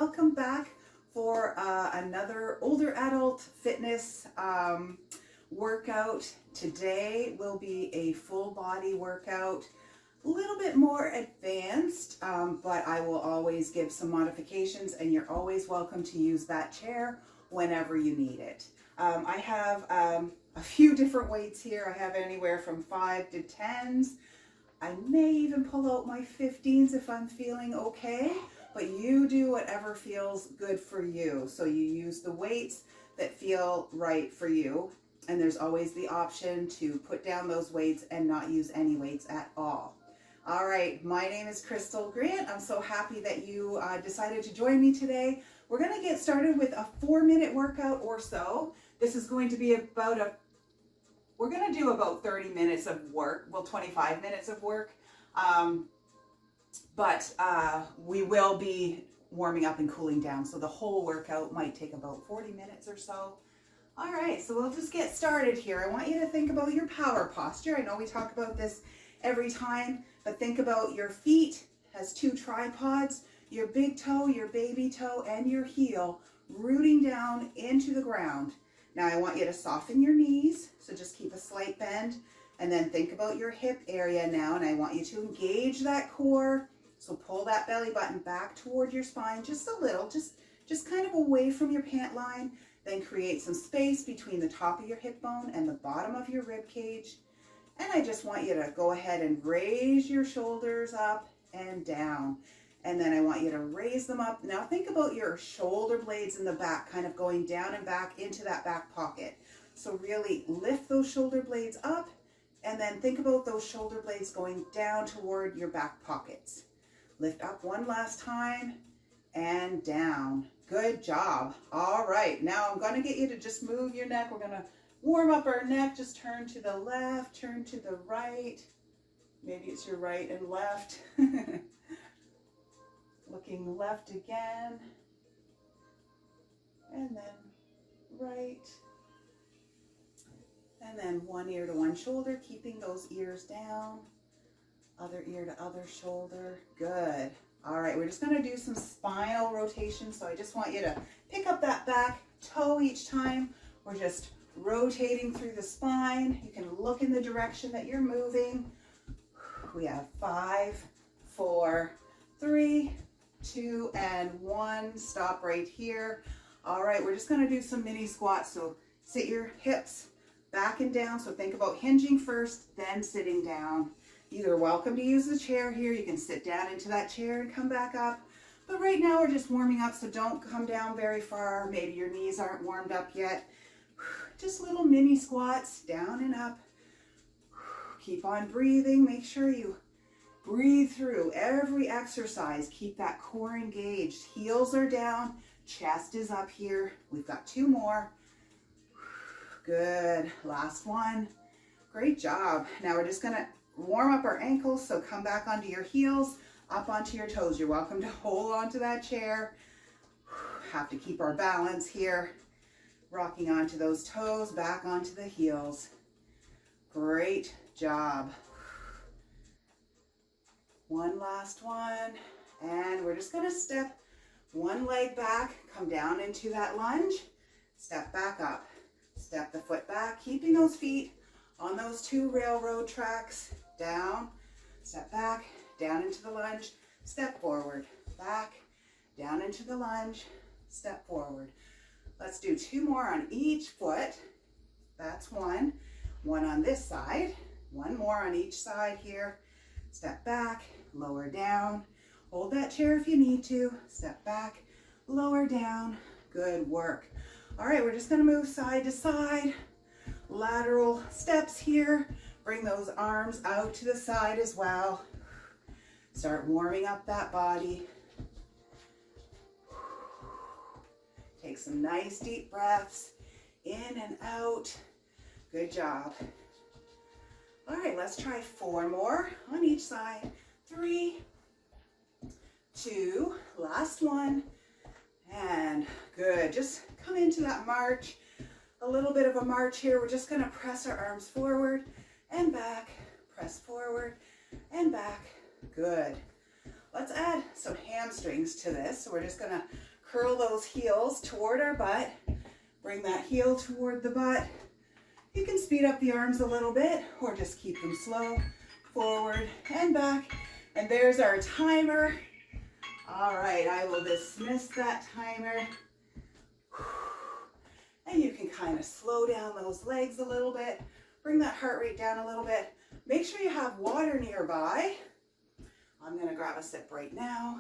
welcome back for another older adult fitness workout. Today will be a full body workout, a little bit more advanced, but I will always give some modifications, and you're always welcome to use that chair whenever you need it. I have a few different weights here. I have anywhere from 5 to 10s. I may even pull out my 15s if I'm feeling okay, but you do whatever feels good for you. So you use the weights that feel right for you. And there's always the option to put down those weights and not use any weights at all. All right, my name is Crystal Grant. I'm so happy that you decided to join me today. We're gonna get started with a 4-minute workout or so. This is going to be we're going to do about 30 minutes of work, well, 25 minutes of work, but we will be warming up and cooling down, so the whole workout might take about 40 minutes or so. All right, so we'll just get started here. I want you to think about your power posture. I know we talk about this every time, but think about your feet as 2 tripods, your big toe, your baby toe, and your heel rooting down into the ground. Now I want you to soften your knees, so just keep a slight bend, and then think about your hip area now, and I want you to engage that core. So pull that belly button back toward your spine just a little, just kind of away from your pant line. Then create some space between the top of your hip bone and the bottom of your rib cage. And I just want you to go ahead and raise your shoulders up and down. And then I want you to raise them up. Now think about your shoulder blades in the back, kind of going down and back into that back pocket. So really lift those shoulder blades up, and then think about those shoulder blades going down toward your back pockets. Lift up one last time and down. Good job. All right, now I'm gonna get you to just move your neck. We're gonna warm up our neck. Just turn to the left, turn to the right. Maybe it's your right and left. Looking left again, and then right, and then one ear to one shoulder, keeping those ears down, other ear to other shoulder. Good. All right, we're just going to do some spinal rotation, so I just want you to pick up that back toe each time. We're just rotating through the spine. You can look in the direction that you're moving. We have 5, 4, 3, 2, and 1. Stop right here. All right, we're just going to do some mini squats. So sit your hips back and down. So think about hinging first, then sitting down. You're welcome to use the chair here. You can sit down into that chair and come back up. But right now we're just warming up, so don't come down very far. Maybe your knees aren't warmed up yet. Just little mini squats, down and up. Keep on breathing. Make sure you breathe through every exercise. Keep that core engaged. Heels are down, chest is up here. We've got 2 more. Good. Last one. Great job. Now we're just going to warm up our ankles, so come back onto your heels, up onto your toes. You're welcome to hold onto that chair. Have to keep our balance here. Rocking onto those toes, back onto the heels. Great job. One last one, and we're just gonna step one leg back, come down into that lunge, step back up, step the foot back, keeping those feet on those 2 railroad tracks, down, step back, down into the lunge, step forward, back, down into the lunge, step forward. Let's do 2 more on each foot. That's 1. 1 on this side, 1 more on each side here. Step back, lower down, hold that chair if you need to, step back, lower down. Good work. All right, we're just going to move side to side, lateral steps here. Bring those arms out to the side as well. Start warming up that body. Take some nice deep breaths in and out. Good job. All right, let's try 4 more on each side. 3, 2, last one, and good. Just come into that march, a little bit of a march here. We're just gonna press our arms forward and back, press forward and back. Good. Let's add some hamstrings to this. So we're just gonna curl those heels toward our butt. Bring that heel toward the butt. You can speed up the arms a little bit or just keep them slow. Forward and back. And there's our timer. All right, I will dismiss that timer. And you can kind of slow down those legs a little bit. Bring that heart rate down a little bit. Make sure you have water nearby. I'm going to grab a sip right now.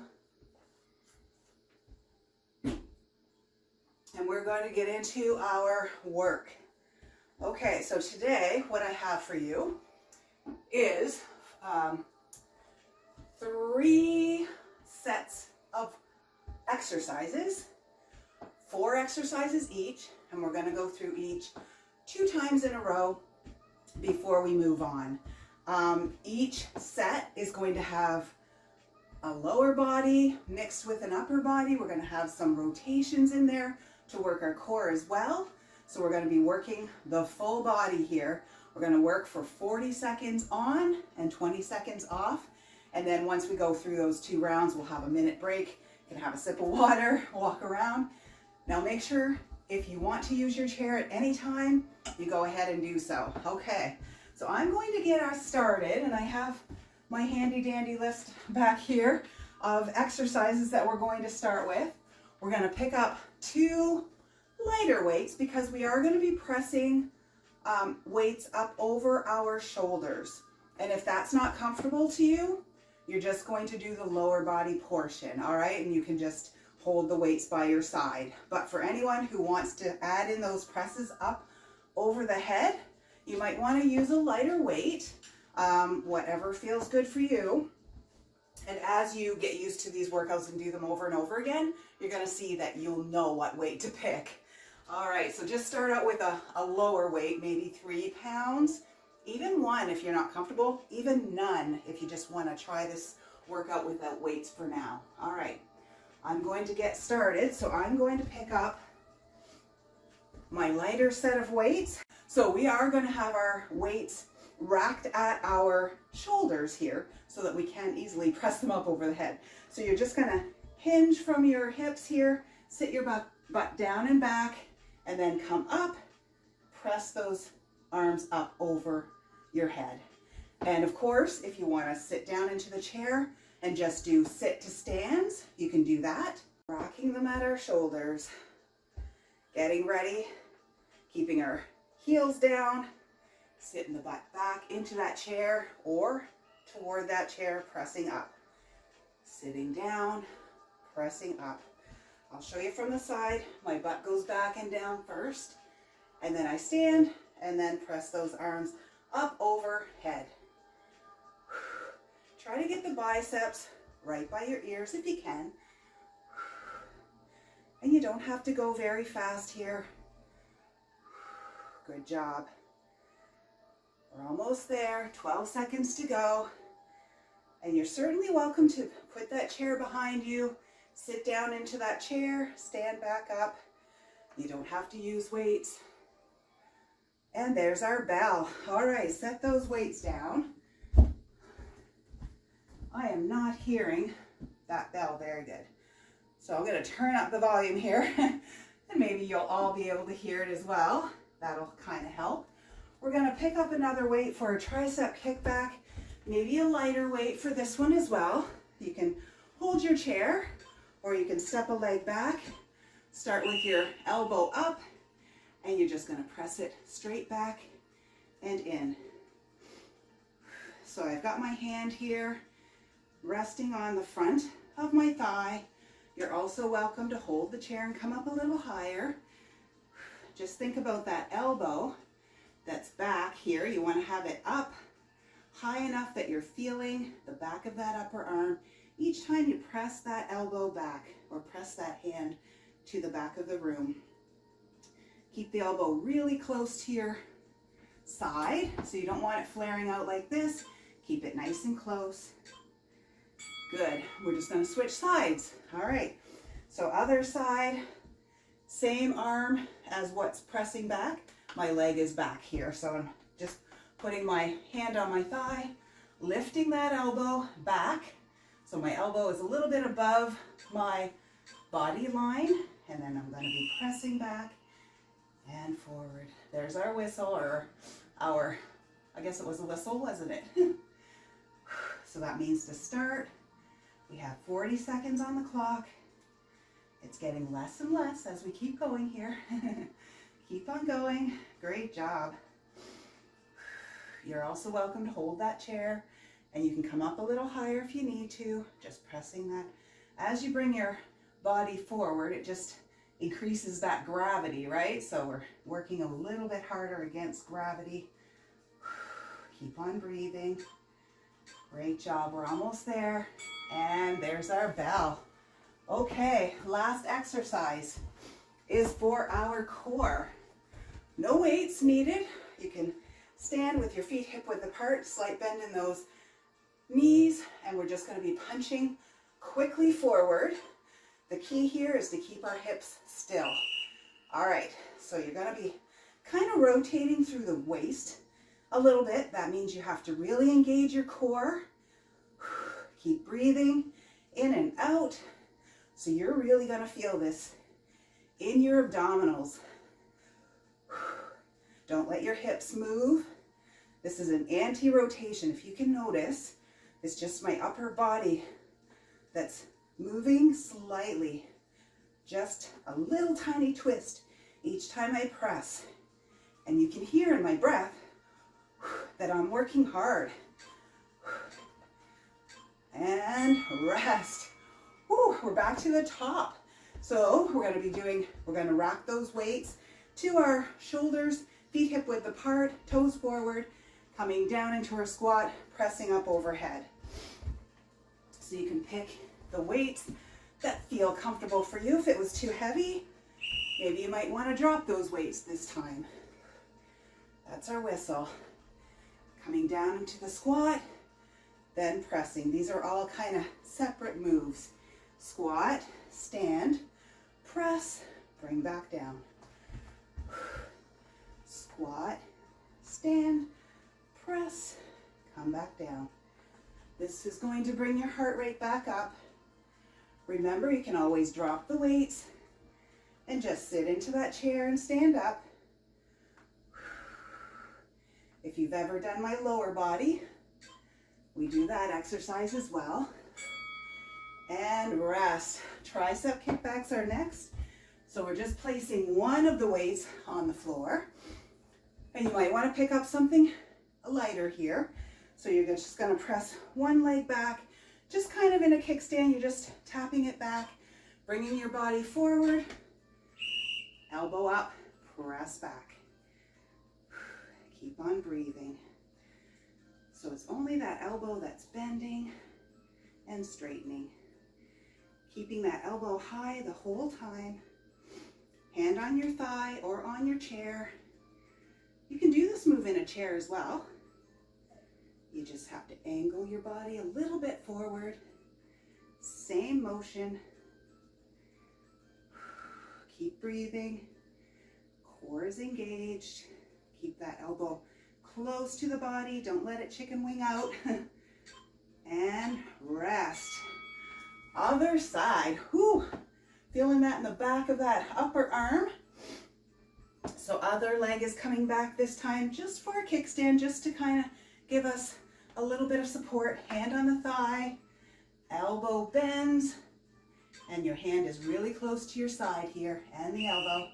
And we're going to get into our work. Okay, so today what I have for you is 3 sets of exercises, 4 exercises each, and we're going to go through each 2 times in a row before we move on. Each set is going to have a lower body mixed with an upper body. We're going to have some rotations in there to work our core as well. So we're going to be working the full body here. We're going to work for 40 seconds on and 20 seconds off. And then once we go through those 2 rounds, we'll have a minute break. You can have a sip of water, walk around. Now make sure if you want to use your chair at any time, you go ahead and do so. Okay, so I'm going to get us started, and I have my handy dandy list back here of exercises that we're going to start with. We're going to pick up 2 lighter weights because we are going to be pressing weights up over our shoulders. And if that's not comfortable to you, you're just going to do the lower body portion, all right? And you can just hold the weights by your side. But for anyone who wants to add in those presses up over the head, you might want to use a lighter weight, whatever feels good for you. And as you get used to these workouts and do them over and over again, you're going to see that you'll know what weight to pick. All right, so just start out with a lower weight, maybe 3 pounds, even 1 if you're not comfortable, even none if you just want to try this workout without weights for now. All right, I'm going to get started. So I'm going to pick up my lighter set of weights. So we are going to have our weights racked at our shoulders here so that we can easily press them up over the head. So you're just going to hinge from your hips here, sit your butt down and back, and then come up, press those arms up over your head. And of course, if you want to sit down into the chair and just do sit to stands, you can do that. Rocking them at our shoulders, getting ready, keeping our heels down, sitting the butt back into that chair or toward that chair, pressing up. Sitting down, pressing up. I'll show you from the side. My butt goes back and down first, and then I stand and then press those arms up overhead. Try to get the biceps right by your ears if you can. And you don't have to go very fast here. Good job. We're almost there, 12 seconds to go. And you're certainly welcome to put that chair behind you, sit down into that chair, stand back up. You don't have to use weights. And there's our bell. All right, set those weights down. I am not hearing that bell very good. So I'm going to turn up the volume here and maybe you'll all be able to hear it as well. That'll kind of help. We're going to pick up another weight for a tricep kickback, maybe a lighter weight for this one as well. You can hold your chair or you can step a leg back. Start with your elbow up and you're just going to press it straight back and in. So I've got my hand here resting on the front of my thigh. You're also welcome to hold the chair and come up a little higher. Just think about that elbow that's back here. You want to have it up high enough that you're feeling the back of that upper arm each time you press that elbow back or press that hand to the back of the room. Keep the elbow really close to your side, so you don't want it flaring out like this. Keep it nice and close. Good. We're just going to switch sides. All right. So other side, same arm as what's pressing back. My leg is back here, so I'm just putting my hand on my thigh, lifting that elbow back. So my elbow is a little bit above my body line, and then I'm going to be pressing back and forward. There's our whistle, or our, I guess it was a whistle, wasn't it? So that means to start, we have 40 seconds on the clock. It's getting less and less as we keep going here. Keep on going. Great job. You're also welcome to hold that chair, and you can come up a little higher if you need to, just pressing that. As you bring your body forward, it just increases that gravity, right? So we're working a little bit harder against gravity. Keep on breathing. Great job. We're almost there. And there's our bell. Okay, last exercise is for our core. No weights needed. You can stand with your feet hip width apart, slight bend in those knees, and we're just going to be punching quickly forward. The key here is to keep our hips still. All right, so you're going to be kind of rotating through the waist a little bit. That means you have to really engage your core. Keep breathing in and out. So you're really going to feel this in your abdominals. Don't let your hips move. This is an anti-rotation. If you can notice, it's just my upper body that's moving slightly. Just a little tiny twist each time I press. And you can hear in my breath that I'm working hard. And rest. Whew, we're back to the top. So we're going to rack those weights to our shoulders, feet hip width apart, toes forward, coming down into our squat, pressing up overhead. So you can pick the weights that feel comfortable for you. If it was too heavy, maybe you might want to drop those weights this time. That's our whistle. Coming down into the squat, then pressing. These are all kind of separate moves. Squat, stand, press, bring back down. Squat, stand, press, come back down. This is going to bring your heart rate back up. Remember, you can always drop the weights and just sit into that chair and stand up. If you've ever done my lower body, we do that exercise as well. And rest. Tricep kickbacks are next. So we're just placing one of the weights on the floor. And you might want to pick up something lighter here. So you're just going to press one leg back, just kind of in a kickstand. You're just tapping it back, bringing your body forward, elbow up, press back. Keep on breathing. So it's only that elbow that's bending and straightening. Keeping that elbow high the whole time. Hand on your thigh or on your chair. You can do this move in a chair as well. You just have to angle your body a little bit forward. Same motion. Keep breathing. Core is engaged. Keep that elbow close to the body. Don't let it chicken wing out. And rest. Other side. Whew. Feeling that in the back of that upper arm. So other leg is coming back this time just for a kickstand, just to kind of give us a little bit of support. Hand on the thigh, elbow bends, and your hand is really close to your side here, and the elbow.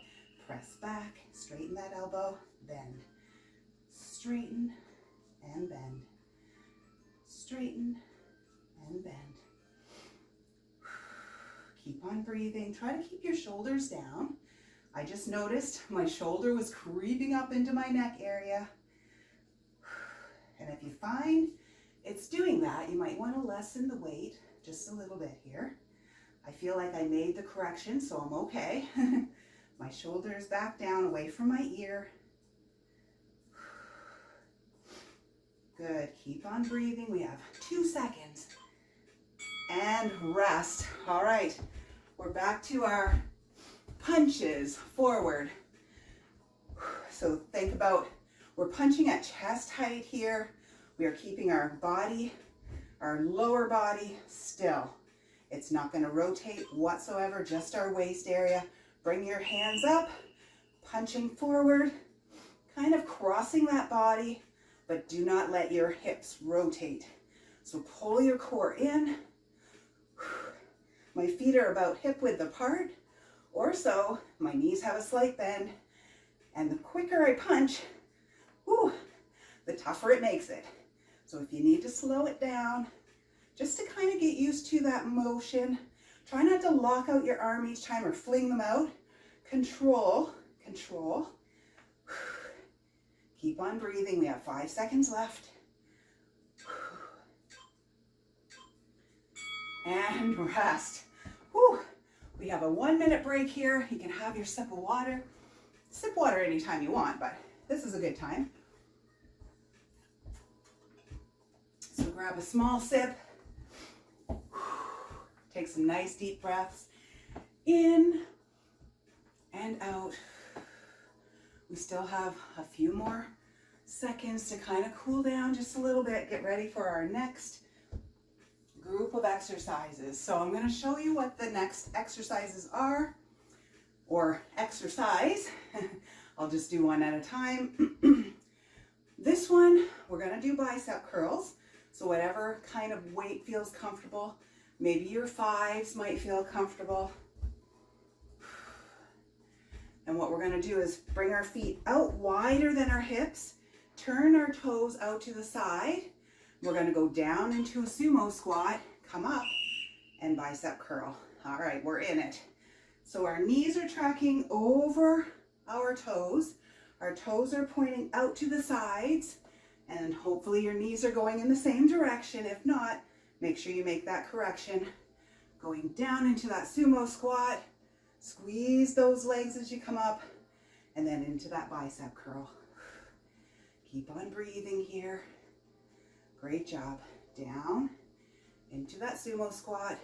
Press back, straighten that elbow, bend. Straighten and bend. Straighten and bend. Keep on breathing. Try to keep your shoulders down. I just noticed my shoulder was creeping up into my neck area. And if you find it's doing that, you might want to lessen the weight just a little bit here. I feel like I made the correction, so I'm okay. My shoulder is back down away from my ear. Good. Keep on breathing. We have 2 seconds. And rest. All right. We're back to our punches forward. So think about, we're punching at chest height here. We are keeping our body, our lower body still. It's not going to rotate whatsoever, just our waist area. Bring your hands up, punching forward, kind of crossing that body, but do not let your hips rotate. So pull your core in. My feet are about hip width apart, or so. My knees have a slight bend. And the quicker I punch, the tougher it makes it. So if you need to slow it down, just to kind of get used to that motion, try not to lock out your arm each time or fling them out. Control, control. Keep on breathing. We have 5 seconds left. And rest. Whew. We have a 1-minute break here. You can have your sip of water. Sip water anytime you want, but this is a good time. So grab a small sip. Take some nice deep breaths in and out. We still have a few more seconds to kind of cool down just a little bit. Get ready for our next group of exercises. So I'm going to show you what the next exercises are, or exercise. I'll just do one at a time. This one, we're going to do bicep curls. So whatever kind of weight feels comfortable. Maybe your 5s might feel comfortable. And what we're going to do is bring our feet out wider than our hips, turn our toes out to the side. We're going to go down into a sumo squat, come up, and bicep curl. All right, we're in it. So our knees are tracking over our toes. Our toes are pointing out to the sides, and hopefully your knees are going in the same direction. If not, make sure you make that correction. Going down into that sumo squat. Squeeze those legs as you come up, and then into that bicep curl. Keep on breathing here. Great job. Down into that sumo squat.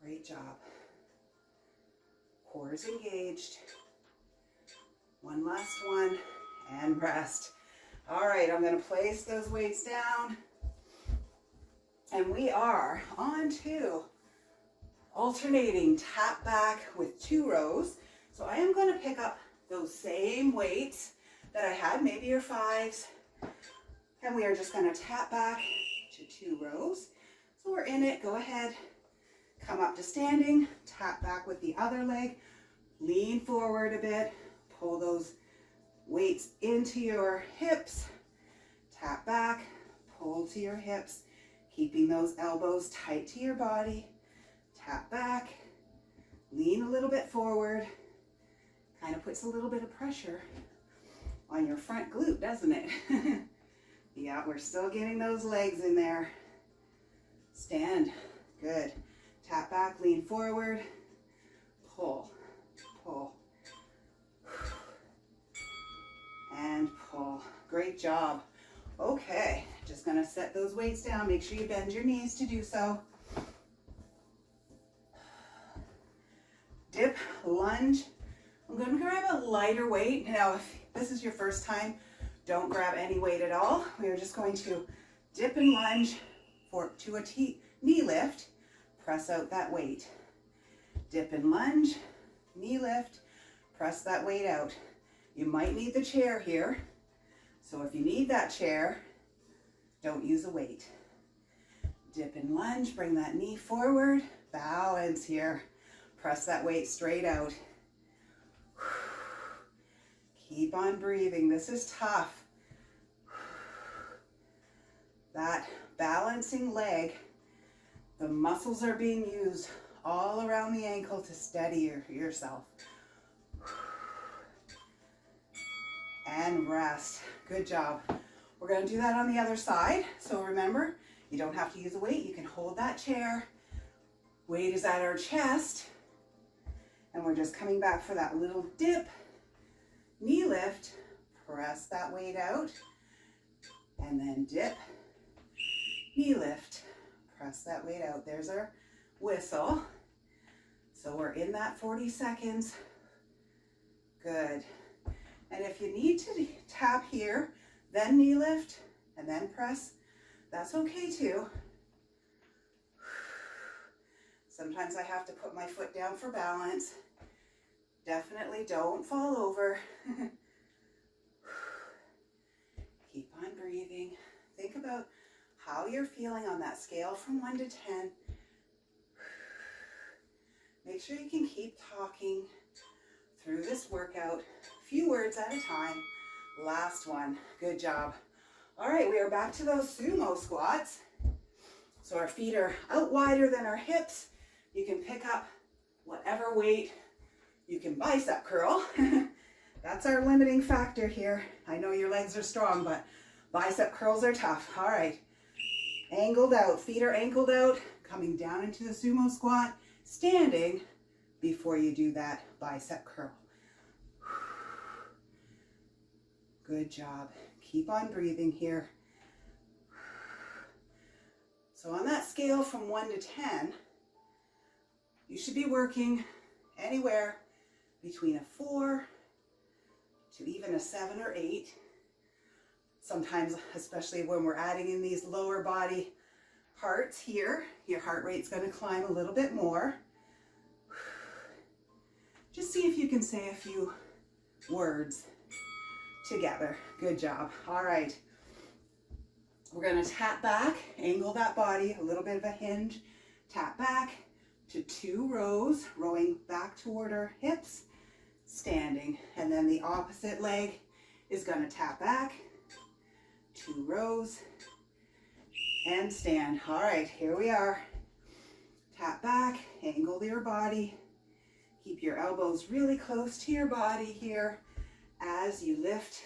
Great job. Core is engaged. One last one, and rest. All right, I'm going to place those weights down, and we are on to alternating tap back with 2 rows. So I am going to pick up those same weights that I had, maybe your 5s, and we are just going to tap back to 2 rows. So we're in it. Go ahead, come up to standing, tap back with the other leg, lean forward a bit, pull those weights into your hips, tap back, pull to your hips, keeping those elbows tight to your body. Tap back, lean a little bit forward, kind of puts a little bit of pressure on your front glute, doesn't it? Yeah, we're still getting those legs in there. Stand, good. Tap back, lean forward, pull, pull, and pull. Great job. Okay, just gonna set those weights down. Make sure you bend your knees to do so. Dip, lunge. I'm going to grab a lighter weight. Now, if this is your first time, don't grab any weight at all. We are just going to dip and lunge to a knee lift. Press out that weight. Dip and lunge, knee lift, press that weight out. You might need the chair here. So if you need that chair, don't use a weight. Dip and lunge, bring that knee forward, balance here. Press that weight straight out. Keep on breathing. This is tough. That balancing leg, the muscles are being used all around the ankle to steady yourself. And rest. Good job. We're going to do that on the other side. So remember, you don't have to use a weight. You can hold that chair. Weight is at our chest. And we're just coming back for that little dip, knee lift, press that weight out, and then dip, knee lift, press that weight out. There's our whistle. So we're in that 40 seconds. Good. And if you need to tap here, then knee lift, and then press That's okay too. Sometimes I have to put my foot down for balance. Definitely don't fall over. Keep on breathing. Think about how you're feeling on that scale from 1 to 10. Make sure you can keep talking through this workout, a few words at a time. Last one. Good job. All right, we are back to those sumo squats. So our feet are out wider than our hips. You can pick up whatever weight. You can bicep curl. That's our limiting factor here. I know your legs are strong, but bicep curls are tough. All right. Angled out. Feet are angled out. Coming down into the sumo squat. Standing before you do that bicep curl. Good job. Keep on breathing here. So on that scale from 1 to 10, you should be working anywhere between a 4 to even a 7 or 8. Sometimes, especially when we're adding in these lower body parts here, your heart rate's going to climb a little bit more. Just see if you can say a few words together. Good job. All right. We're going to tap back, angle that body, a little bit of a hinge, tap back to 2 rows, rowing back toward our hips, standing. And then the opposite leg is going to tap back, 2 rows, and stand. All right, here we are. Tap back, angle your body. Keep your elbows really close to your body here as you lift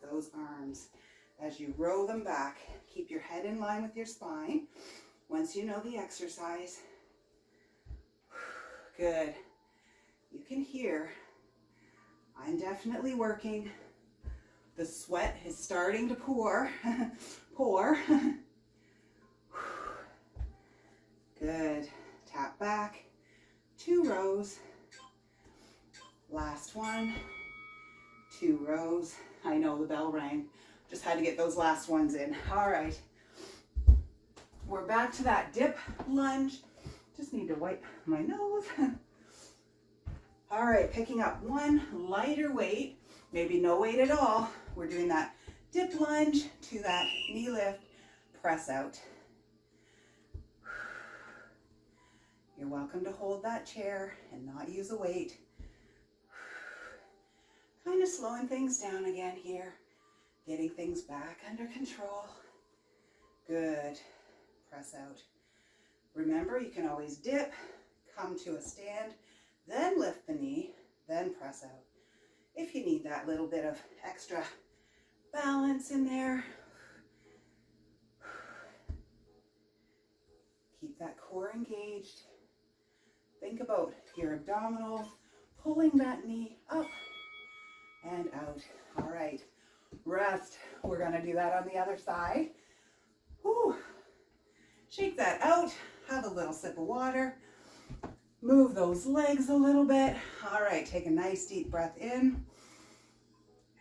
those arms. As you row them back, keep your head in line with your spine. Once you know the exercise, good. You can hear, I'm definitely working. The sweat is starting to pour. Pour. Good. Tap back. 2 rows. Last one. 2 rows. I know the bell rang. Just had to get those last ones in. All right. We're back to that dip lunge. Just need to wipe my nose. All right, picking up one lighter weight, maybe no weight at all. We're doing that dip lunge to that knee lift, press out. You're welcome to hold that chair and not use a weight. Kind of slowing things down again here, getting things back under control. Good. Press out. Remember, you can always dip, come to a stand, then lift the knee, then press out. If you need that little bit of extra balance in there, keep that core engaged. Think about your abdominals, pulling that knee up and out. All right, rest. We're gonna do that on the other side. Whew. Shake that out, have a little sip of water, move those legs a little bit. All right, take a nice deep breath in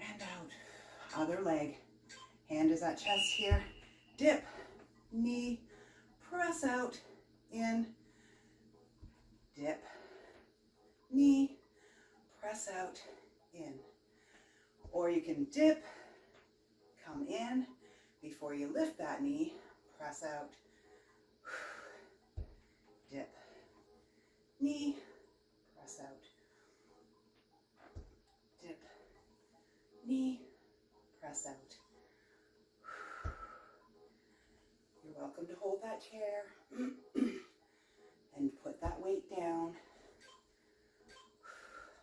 and out. Other leg, hand is at chest here, dip, knee, press out, in, dip, knee, press out, in. Or you can dip, come in, before you lift that knee, press out, dip, knee, press out, dip, knee, press out. You're welcome to hold that chair and put that weight down.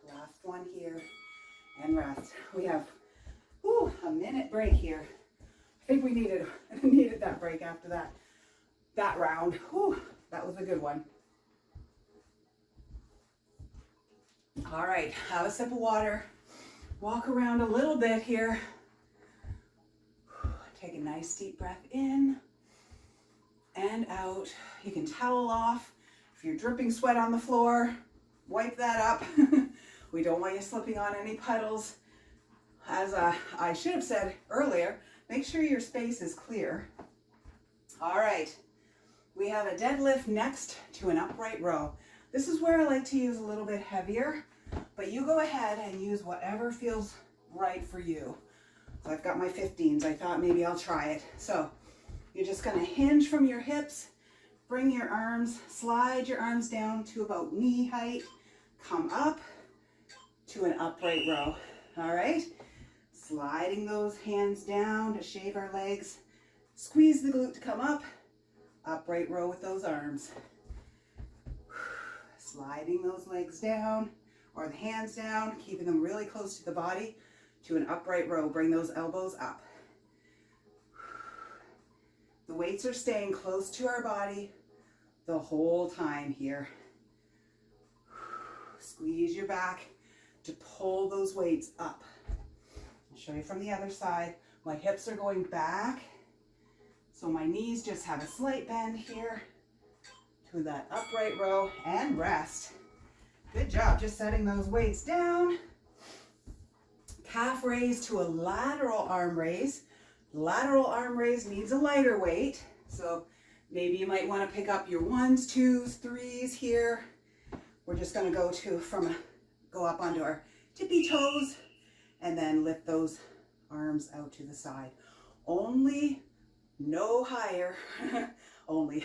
Last one here and rest. We have a minute break here. I think we needed that break after that round. Whew, that was a good one. All right, have a sip of water. Walk around a little bit here. Take a nice deep breath in and out. You can towel off. If you're dripping sweat on the floor, wipe that up. We don't want you slipping on any puddles. As I should have said earlier, Make sure your space is clear. All right, we have a deadlift next to an upright row. This is where I like to use a little bit heavier, but you go ahead and use whatever feels right for you. So I've got my 15s. I thought maybe I'll try it. So you're just going to hinge from your hips, bring your arms, slide your arms down to about knee height, come up to an upright row. All right, sliding those hands down to shave our legs, squeeze the glute to come up, upright row with those arms. Sliding those legs down or the hands down, keeping them really close to the body to an upright row. Bring those elbows up. The weights are staying close to our body the whole time here. Squeeze your back to pull those weights up. I'll show you from the other side. My hips are going back, so my knees just have a slight bend here to that upright row, and rest. Good job, just setting those weights down. Calf raise to a lateral arm raise. Lateral arm raise needs a lighter weight, so maybe you might want to pick up your 1s, 2s, 3s here. We're just going to go up onto our tippy toes and then lift those arms out to the side. Only no higher, only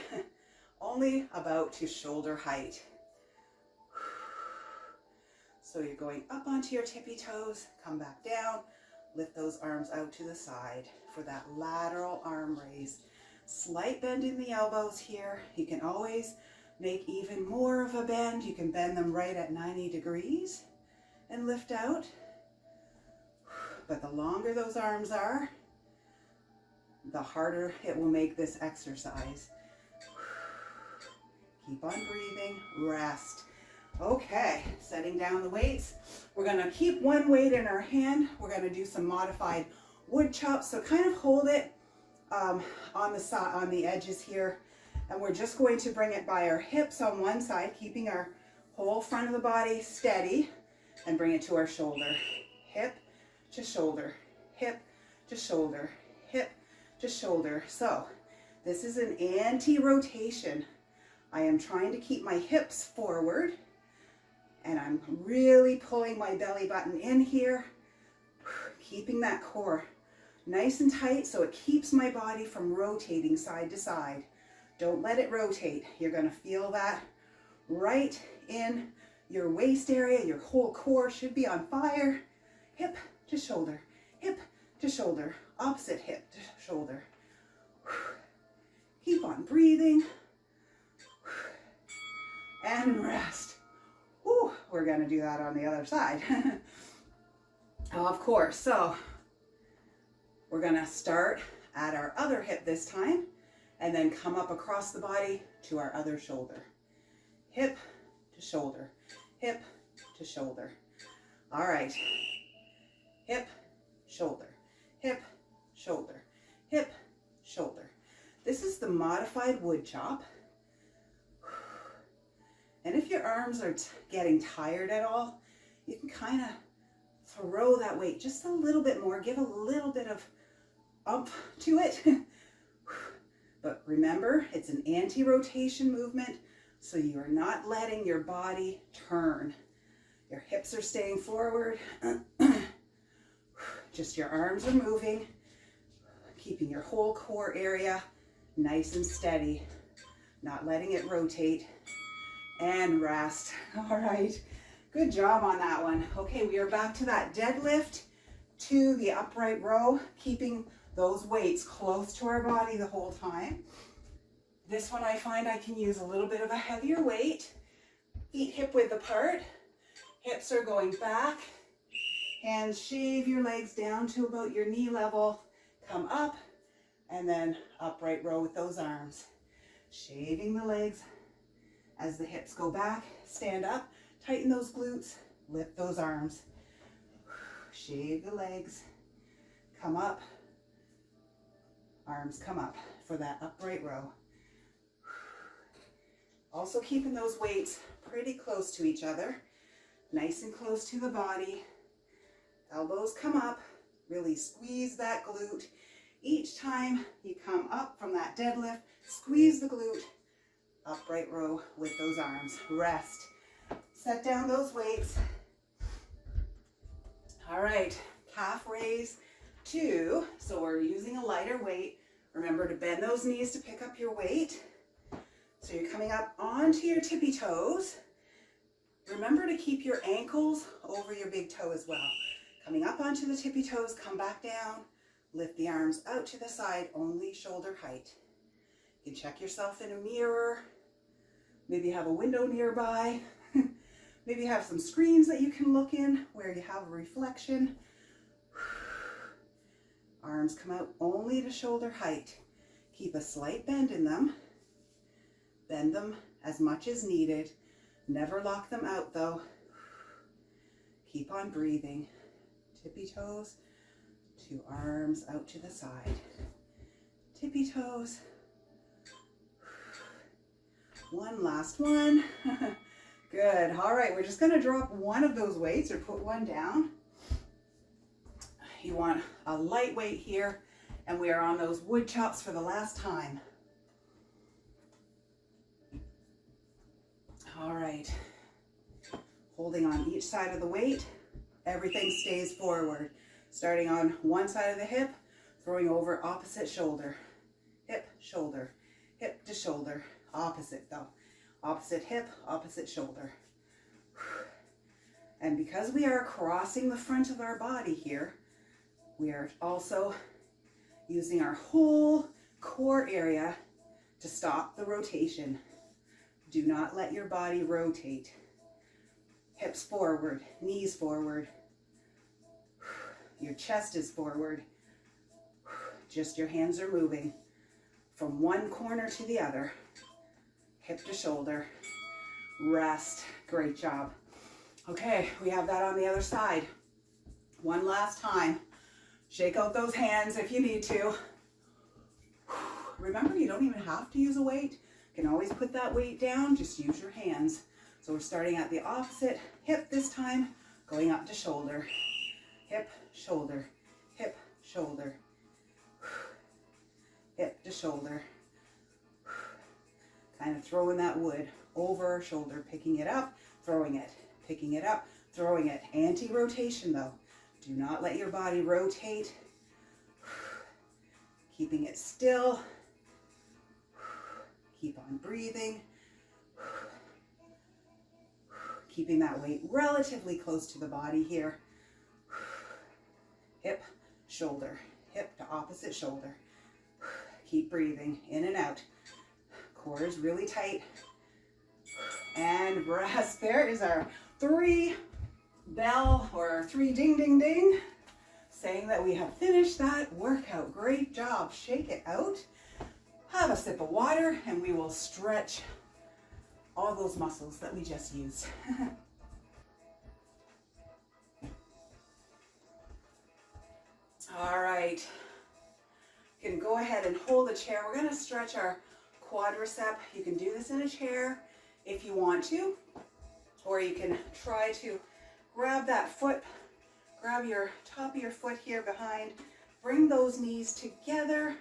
about to shoulder height. So you're going up onto your tippy toes, come back down, lift those arms out to the side for that lateral arm raise. Slight bend in the elbows here. You can always make even more of a bend. You can bend them right at 90 degrees and lift out. But the longer those arms are, the harder it will make this exercise. Keep on breathing, rest. Okay, setting down the weights. We're gonna keep one weight in our hand. We're gonna do some modified wood chops. So kind of hold it on the edges here. And we're just going to bring it by our hips on one side, keeping our whole front of the body steady, and bring it to our shoulder. Hip to shoulder, hip to shoulder, hip to shoulder. So this is an anti-rotation. I am trying to keep my hips forward, and I'm really pulling my belly button in here, keeping that core nice and tight so it keeps my body from rotating side to side. Don't let it rotate. You're going to feel that right in your waist area. Your whole core should be on fire. Hip to shoulder, hip to shoulder, opposite hip to shoulder. Keep on breathing. And rest. Whew, we're going to do that on the other side. Of course. So we're going to start at our other hip this time, and then come up across the body to our other shoulder. Hip to shoulder, hip to shoulder. All right. Hip, shoulder, hip, shoulder, hip, shoulder. This is the modified wood chop. And if your arms are getting tired at all, you can kind of throw that weight just a little bit more, give a little bit of oomph to it. But remember, it's an anti-rotation movement, so you are not letting your body turn. Your hips are staying forward. Just your arms are moving, keeping your whole core area nice and steady, not letting it rotate. And rest. All right, good job on that one. Okay, we are back to that deadlift to the upright row, keeping those weights close to our body the whole time. This one I find I can use a little bit of a heavier weight. Feet hip width apart, hips are going back, hands shave your legs down to about your knee level, come up, and then upright row with those arms. Shaving the legs as the hips go back, stand up, tighten those glutes, lift those arms. Shave the legs, come up, arms come up for that upright row. Also keeping those weights pretty close to each other, nice and close to the body. Elbows come up, really squeeze that glute, Each time you come up from that deadlift, squeeze the glute, upright row with those arms. Rest. Set down those weights. All right, calf raise 2. So we're using a lighter weight. Remember to bend those knees to pick up your weight. So you're coming up onto your tippy toes. Remember to keep your ankles over your big toe as well. Coming up onto the tippy toes, come back down. Lift the arms out to the side, only shoulder height. You can check yourself in a mirror. Maybe you have a window nearby. Maybe you have some screens that you can look in where you have a reflection. Arms come out only to shoulder height. Keep a slight bend in them. Bend them as much as needed. Never lock them out though. Keep on breathing. Tippy toes, 2 arms out to the side. Tippy toes. One last one. Good. All right, we're just going to drop one of those weights or put one down. You want a light weight here, and we are on those wood chops for the last time. All right. Holding on each side of the weight, everything stays forward. Starting on one side of the hip, throwing over opposite shoulder. Hip, shoulder, hip to shoulder. Opposite though. Opposite hip, opposite shoulder. And because we are crossing the front of our body here, we are also using our whole core area to stop the rotation. Do not let your body rotate. Hips forward, knees forward. Your chest is forward. Just your hands are moving from one corner to the other. Hip to shoulder. Rest. Great job. Okay, we have that on the other side. One last time. Shake out those hands if you need to. Remember, you don't even have to use a weight. You can always put that weight down. Just use your hands. So we're starting at the opposite hip this time, going up to shoulder. Hip, shoulder, hip, shoulder. Hip to shoulder. Kind of throwing that wood over our shoulder, picking it up, throwing it, picking it up, throwing it. Anti-rotation though. Do not let your body rotate. Keeping it still. Keep on breathing. Keeping that weight relatively close to the body here. Hip, shoulder, hip to opposite shoulder. Keep breathing in and out. Core is really tight. And rest. There is our 3 bell or 3 ding ding ding saying that we have finished that workout. Great job. Shake it out. Have a sip of water and we will stretch all those muscles that we just used. All right. You can go ahead and hold the chair. We're going to stretch our quadricep. You can do this in a chair if you want to, or you can try to grab that foot, grab your top of your foot here behind, bring those knees together,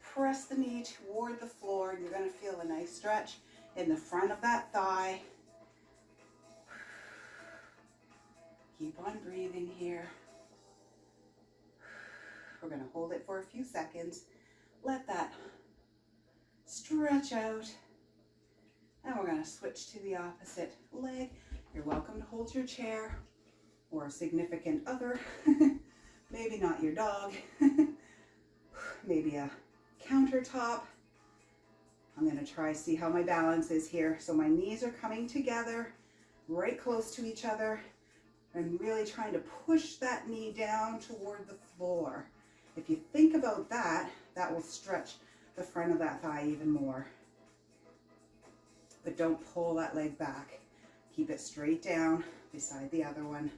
press the knee toward the floor, and you're going to feel a nice stretch in the front of that thigh. Keep on breathing here. We're going to hold it for a few seconds. Let that stretch out. And we're going to switch to the opposite leg. You're welcome to hold your chair or a significant other. Maybe not your dog. Maybe a countertop. I'm going to try see how my balance is here. So my knees are coming together, right close to each other, and really trying to push that knee down toward the floor. If you think about that, that will stretch the front of that thigh even more. But don't pull that leg back. Keep it straight down beside the other one.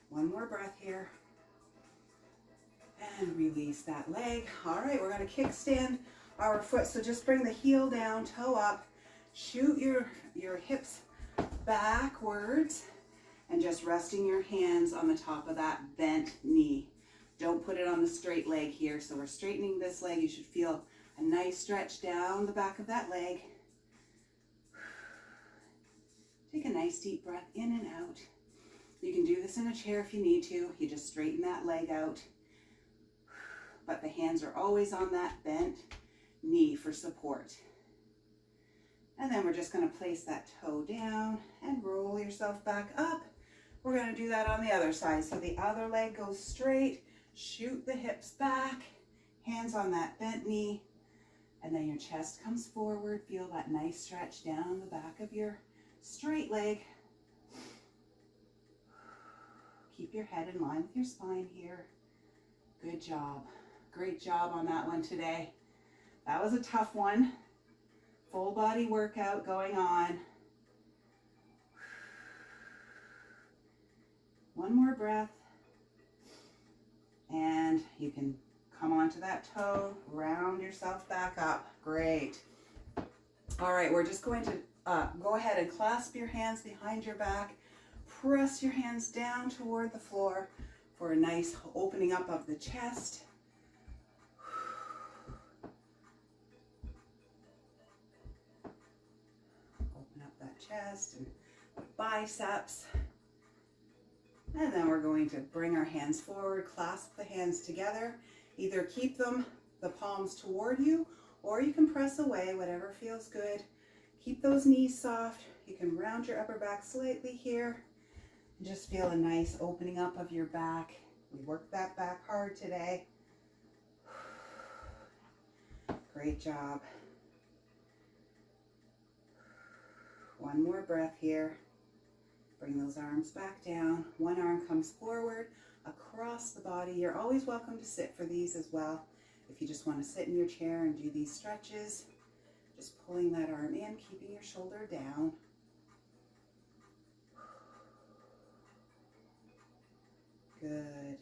One more breath here. And release that leg. All right, we're going to kickstand our foot. So just bring the heel down, toe up. Shoot your hips backwards. and just resting your hands on the top of that bent knee. Don't put it on the straight leg here. So we're straightening this leg. You should feel a nice stretch down the back of that leg. Take a nice deep breath in and out. You can do this in a chair if you need to. You just straighten that leg out. But the hands are always on that bent knee for support. And then we're just going to place that toe down and roll yourself back up. We're going to do that on the other side. So the other leg goes straight, shoot the hips back, hands on that bent knee, and then your chest comes forward. Feel that nice stretch down the back of your straight leg. Keep your head in line with your spine here. Good job. Great job on that one today. That was a tough one. Full body workout going on. One more breath. And you can come onto that toe, round yourself back up. Great. All right, we're just going to go ahead and clasp your hands behind your back. Press your hands down toward the floor for a nice opening up of the chest. Open up that chest and biceps. And then we're going to bring our hands forward, clasp the hands together. Either keep them, the palms toward you, or you can press away, whatever feels good. Keep those knees soft. You can round your upper back slightly here. And just feel a nice opening up of your back. We worked that back hard today. Great job. One more breath here. Bring those arms back down. One arm comes forward across the body. You're always welcome to sit for these as well. If you just want to sit in your chair and do these stretches, just pulling that arm in, keeping your shoulder down. Good.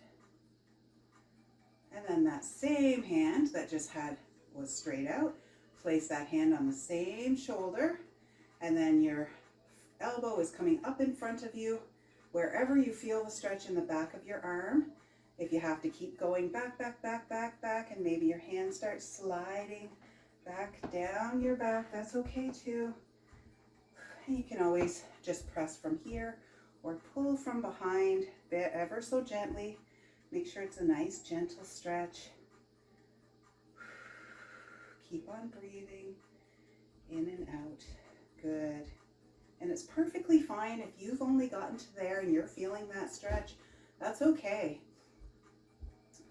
And then that same hand that just was straight out, place that hand on the same shoulder, and then your elbow is coming up in front of you, wherever you feel the stretch in the back of your arm. If you have to keep going back, and maybe your hand starts sliding back down your back, that's okay too. You can always just press from here or pull from behind ever so gently. Make sure it's a nice gentle stretch. Keep on breathing in and out. Good. And it's perfectly fine if you've only gotten to there and you're feeling that stretch. That's okay.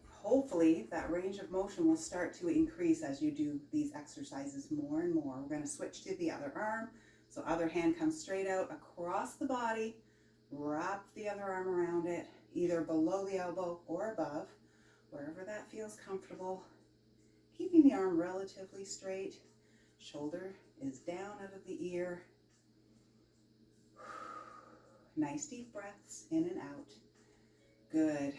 Hopefully that range of motion will start to increase as you do these exercises more and more. We're going to switch to the other arm. So other hand comes straight out across the body. Wrap the other arm around it, either below the elbow or above, wherever that feels comfortable. Keeping the arm relatively straight. Shoulder is down out of the ear. Nice deep breaths in and out. Good.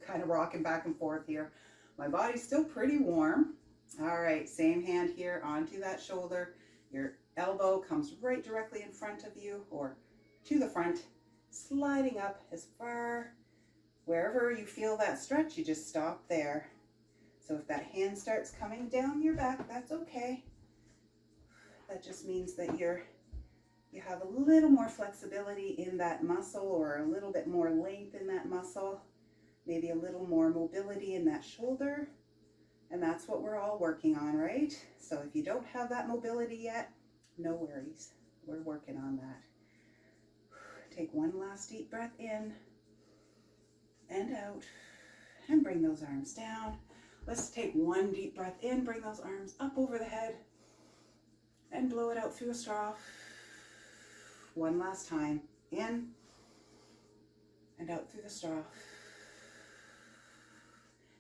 Kind of rocking back and forth here. My body's still pretty warm. All right, same hand here onto that shoulder. Your elbow comes right directly in front of you or to the front, sliding up as far. Wherever you feel that stretch, you just stop there. So if that hand starts coming down your back, that's okay. That just means that you have a little more flexibility in that muscle, or a little bit more length in that muscle, maybe a little more mobility in that shoulder. And that's what we're all working on, right? So if you don't have that mobility yet, no worries. We're working on that. Take one last deep breath in and out, and bring those arms down. Let's take one deep breath in, bring those arms up over the head, and blow it out through a straw. One last time. In and out through the straw.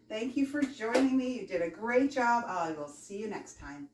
Thank you for joining me. You did a great job. I will see you next time.